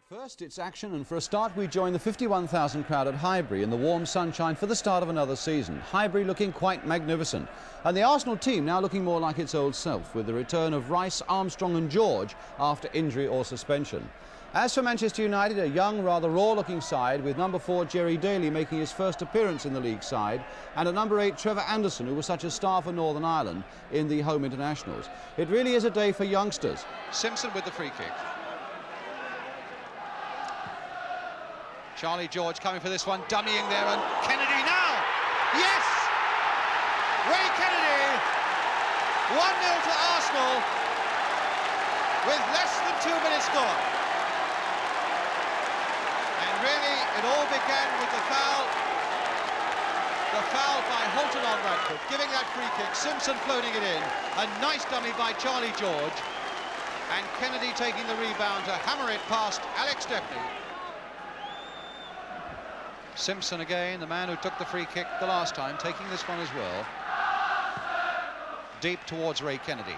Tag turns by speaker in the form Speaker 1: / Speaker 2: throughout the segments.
Speaker 1: First, it's action, and for a start, we join the 51,000 crowd at Highbury in the warm sunshine for the start of another season. Highbury looking quite magnificent, and the Arsenal team now looking more like its old self, with the return of Rice, Armstrong and George after injury or suspension. As for Manchester United, a young, rather raw-looking side, with number 4 Jerry Daly making his first appearance in the league side, and at number 8 Trevor Anderson, who was such a star for Northern Ireland in the home internationals. It really is a day for youngsters.
Speaker 2: Simpson with the free kick. Charlie George coming for this one, dummying there, and Kennedy now! Yes! Ray Kennedy, 1-0 to Arsenal with less than 2 minutes gone. And really, it all began with the foul by Holton on Radford, giving that free kick, Simpson floating it in, a nice dummy by Charlie George, and Kennedy taking the rebound to hammer it past Alex Stepney. Simpson again, the man who took the free kick the last time, taking this one as well. Deep towards Ray Kennedy.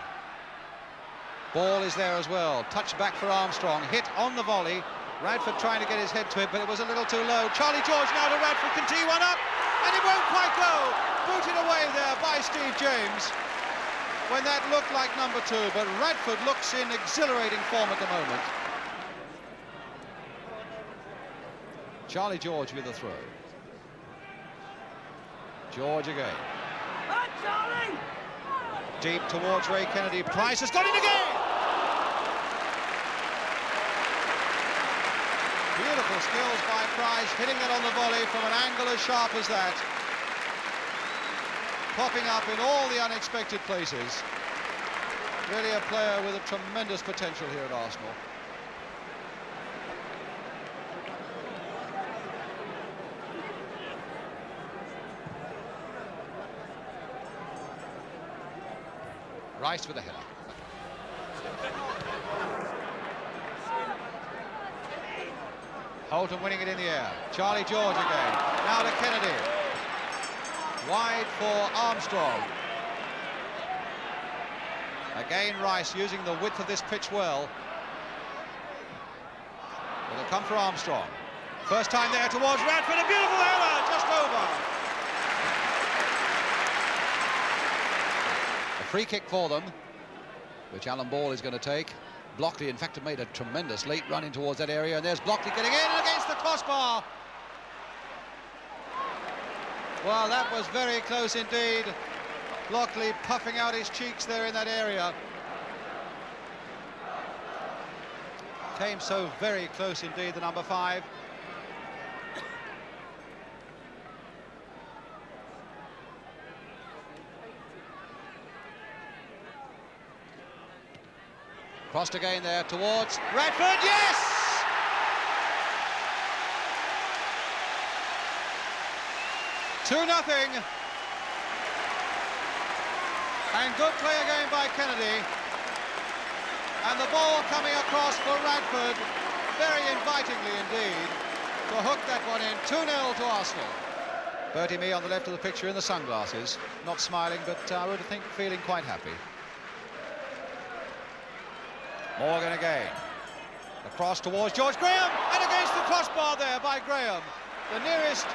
Speaker 2: Ball is there as well. Touch back for Armstrong. Hit on the volley. Radford trying to get his head to it, but it was a little too low. Charlie George now to Radford. Can tee one up? And it won't quite go. Booted away there by Steve James, when that looked like number 2. But Radford looks in exhilarating form at the moment. Charlie George with the throw. George again. Deep towards Ray Kennedy. Price has got it again! Beautiful skills by Price, hitting it on the volley from an angle as sharp as that. Popping up in all the unexpected places. Really a player with a tremendous potential here at Arsenal. Rice with a header. Holton winning it in the air. Charlie George again. Now to Kennedy. Wide for Armstrong. Again Rice using the width of this pitch well. It'll come for Armstrong. First time there towards Radford. A beautiful header, just over. Free kick for them, which Alan Ball is going to take. Blockley, in fact, have made a tremendous late run in towards that area, and there's Blockley getting in against the crossbar. Well, that was very close indeed. Blockley puffing out his cheeks there in that area. Came so very close indeed, the number 5. Crossed again there towards Radford, yes! Two nothing. And good play again by Kennedy. And the ball coming across for Radford, very invitingly indeed, to hook that one in. 2-0 to Arsenal. Bertie Mee on the left of the picture in the sunglasses, not smiling, but I would think feeling quite happy. Morgan again. Across towards George Graham, and against the crossbar there by Graham. The nearest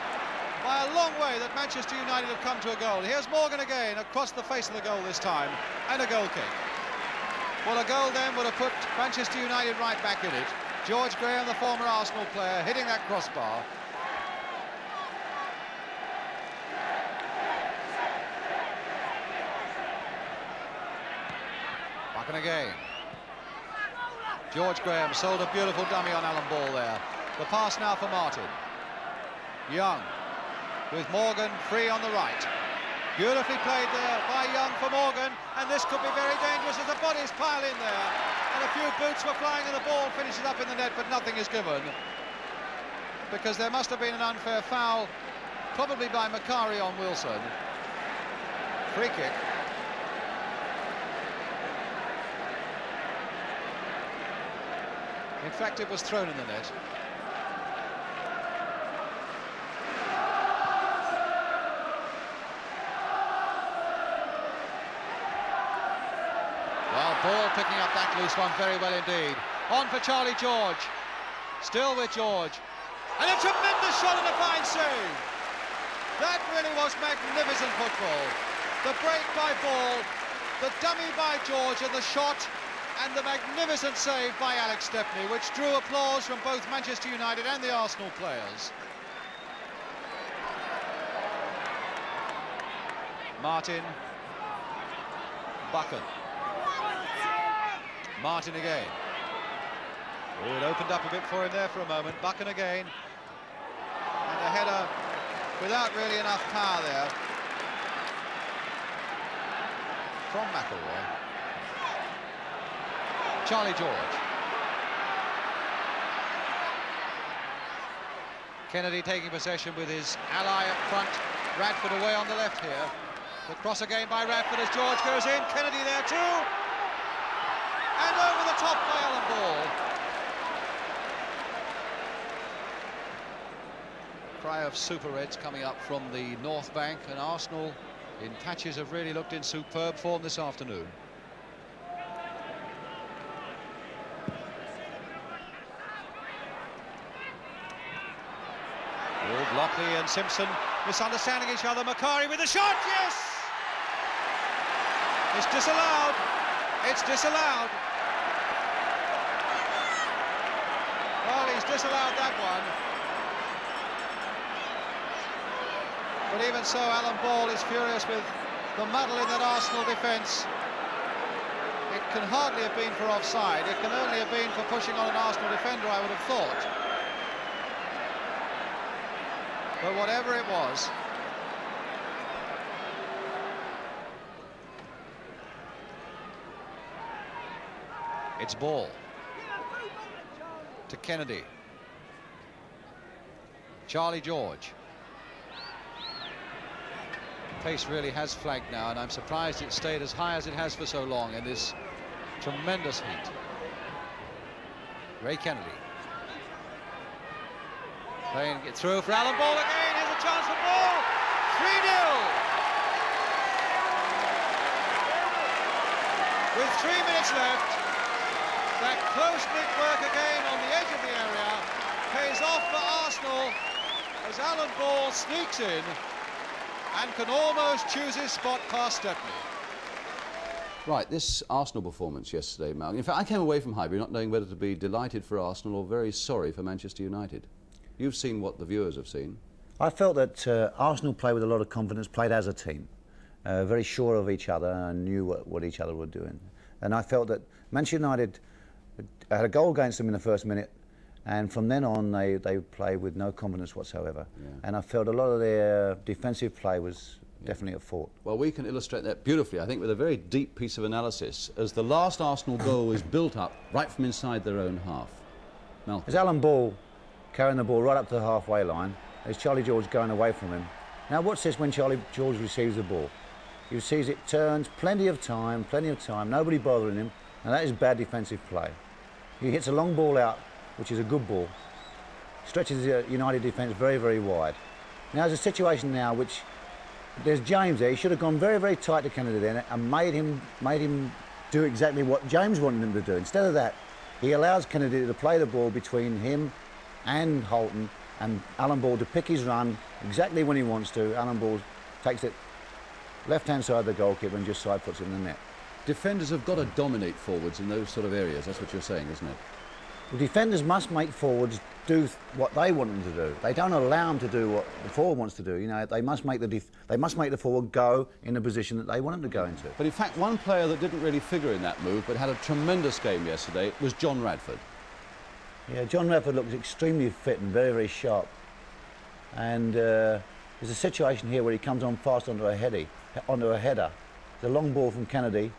Speaker 2: by a long way that Manchester United have come to a goal. Here's Morgan again, across the face of the goal this time, and a goal kick. Well, a goal then would have put Manchester United right back in it. George Graham, the former Arsenal player, hitting that crossbar. Back and again. George Graham sold a beautiful dummy on Alan Ball there. The pass now for Martin. Young with Morgan free on the right. Beautifully played there by Young for Morgan, and this could be very dangerous as the bodies pile in there. And a few boots were flying and the ball finishes up in the net, but nothing is given. Because there must have been an unfair foul, probably by Macari on Wilson. Free kick. In fact, it was thrown in the net. Well, Ball picking up that loose one very well indeed. On for Charlie George. Still with George. And a tremendous shot and a fine save. That really was magnificent football. The break by Ball, the dummy by George, and the shot, and the magnificent save by Alex Stepney, which drew applause from both Manchester United and the Arsenal players. Martin. Buchan. Martin again. Oh, it opened up a bit for him there for a moment. Buchan again. And a header without really enough power there from McElroy. Charlie George. Kennedy taking possession with his ally up front. Radford away on the left here. The cross again by Radford as George goes in. Kennedy there too. And over the top by Alan Ball. Cry of Super Reds coming up from the North Bank, and Arsenal in patches have really looked in superb form this afternoon. Lockley and Simpson misunderstanding each other. Macari with a shot, yes! It's disallowed. It's disallowed. Well, he's disallowed that one. But even so, Alan Ball is furious with the muddle in that Arsenal defence. It can hardly have been for offside. It can only have been for pushing on an Arsenal defender, I would have thought. But whatever it was, it's Ball to Kennedy. Charlie George. Pace really has flagged now, and I'm surprised it stayed as high as it has for so long in this tremendous heat. Ray Kennedy. Playing it through for Alan Ball again. Here's a chance for Ball. 3-0. With 3 minutes left, that close-knit work again on the edge of the area pays off for Arsenal as Alan Ball sneaks in and can almost choose his spot past Stepney.
Speaker 1: Right, this Arsenal performance yesterday, Mal. In fact, I came away from Highbury not knowing whether to be delighted for Arsenal or very sorry for Manchester United. You've seen what the viewers have seen.
Speaker 3: I felt that Arsenal played with a lot of confidence, played as a team, very sure of each other and knew what each other were doing. And I felt that Manchester United had a goal against them in the first minute, and from then on they played with no confidence whatsoever. Yeah. And I felt a lot of their defensive play was definitely at fault.
Speaker 1: Well, we can illustrate that beautifully, I think, with a very deep piece of analysis as the last Arsenal goal was built up right from inside their own half. Malcolm.
Speaker 3: There's Alan Ball carrying the ball right up to the halfway line. There's Charlie George going away from him. Now watch this when Charlie George receives the ball. He sees it turns, plenty of time, nobody bothering him, and that is bad defensive play. He hits a long ball out, which is a good ball, stretches the United defence very, very wide. Now there's a situation now which, there's James there. He should have gone very, very tight to Kennedy then and made him do exactly what James wanted him to do. Instead of that, he allows Kennedy to play the ball between him and Holton, and Alan Ball to pick his run exactly when he wants to. Alan Ball takes it left-hand side of the goalkeeper and just side puts it in the net.
Speaker 1: Defenders have got to dominate forwards in those sort of areas. That's what you're saying, isn't it?
Speaker 3: The defenders must make forwards do what they want them to do. They don't allow them to do what the forward wants to do. You know, they must make the forward go in the position that they want him to go into.
Speaker 1: But in fact, one player that didn't really figure in that move but had a tremendous game yesterday was John Radford.
Speaker 3: Yeah, John Radford looks extremely fit and very, very sharp. And there's a situation here where he comes on fast onto a header. It's a long ball from Kennedy.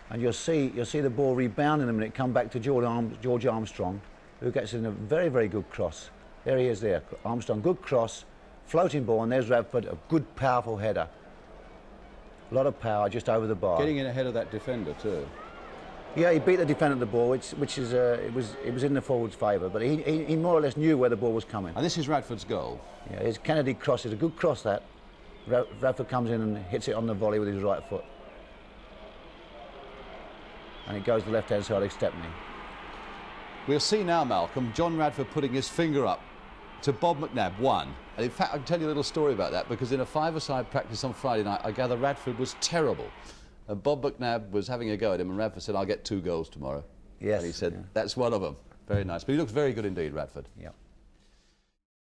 Speaker 3: And you'll see the ball rebound in a minute, come back to George Armstrong, who gets in a very, very good cross. There he is there, Armstrong, good cross, floating ball, and there's Radford, a good, powerful header. A lot of power just over the bar.
Speaker 1: Getting in ahead of that defender too.
Speaker 3: Yeah, he beat the defender at the ball, which is it was in the forward's favour, but he more or less knew where the ball was coming.
Speaker 1: And this is Radford's goal.
Speaker 3: Yeah, his Kennedy cross is a good cross. That Radford comes in and hits it on the volley with his right foot, and it goes to the left-hand side of Stepney.
Speaker 1: We'll see now, Malcolm, John Radford putting his finger up to Bob McNabb, 1. And in fact, I can tell you a little story about that, because in a five-a-side practice on Friday night, I gather Radford was terrible. And Bob McNabb was having a go at him, and Radford said, I'll get 2 goals tomorrow.
Speaker 3: Yes.
Speaker 1: And he said,
Speaker 3: yeah.
Speaker 1: that's one of them. Very nice. But he looks very good indeed, Radford.
Speaker 3: Yeah.